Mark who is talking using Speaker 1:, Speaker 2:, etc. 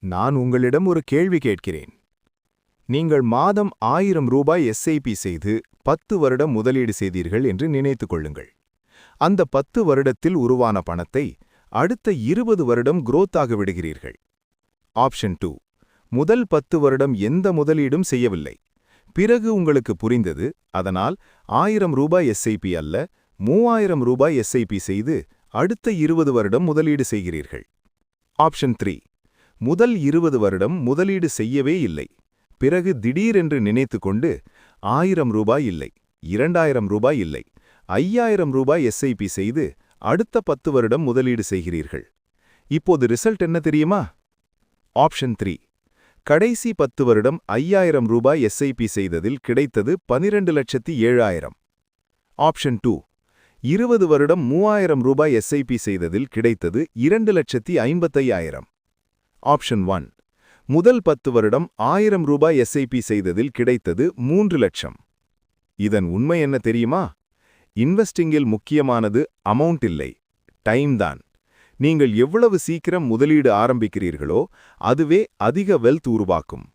Speaker 1: நான் உங்களிடம் ஒரு கேள்வி கேட்கிறேன். நீங்கள் மாதம் 1000 ரூபாய் எஸ்ஐபி செய்து 10 வருடம் முதலீடு செய்தீர்கள் என்று நினைத்துக் கொள்ளுங்கள். அந்த 10 வருடத்தில் உருவான பணத்தை அடுத்த 20 வருடம் growth ஆக விடுகிறீர்கள். ஆப்ஷன் 2. முதல் 10 வருடம் எந்த முதலீடும் செய்யவில்லை. பிறகு உங்களுக்கு புரிந்தது, அதனால் 1000 ரூபாய் எஸ்ஐபி அல்ல 3000 ரூபாய் எஸ்ஐபி செய்து அடுத்த 20 வருடம் முதலீடு செய்கிறீர்கள். ஆப்ஷன் 3. முதல் 20 வருடம் முதலீடு செய்யவே இல்லை. பிறகு திடீரென்று நினைத்துக்கொண்டு 1000 ரூபாய் இல்லை, 2000 ரூபாய் இல்லை, 5000 ரூபாய் எஸ்ஐபி செய்து அடுத்த 10 வருடம் முதலீடு செய்கிறீர்கள். இப்போது ரிசல்ட் என்ன தெரியுமா? ஆப்ஷன் 3. கடைசி 10 வருடம் 5000 ரூபாய் எஸ்ஐபி செய்ததில் கிடைத்தது 12,07,000. ஆப்ஷன் 2. 20 வருடம் 3000 ரூபாய் எஸ்ஐபி செய்ததில் கிடைத்தது 2,55,000. ஆப்ஷன் 1. முதல் 10 வருடம் 1000 ரூபாய் எஸ்ஐபி செய்ததில் கிடைத்தது 3 லட்சம். இதன் உண்மை என்ன தெரியுமா? இன்வெஸ்டிங்கில் முக்கியமானது அமௌண்ட் இல்லை, டைம் தான். நீங்கள் எவ்வளவு சீக்கிரம் முதலீடு ஆரம்பிக்கிறீர்களோ அதுவே அதிக வெல்த் உருவாக்கும்.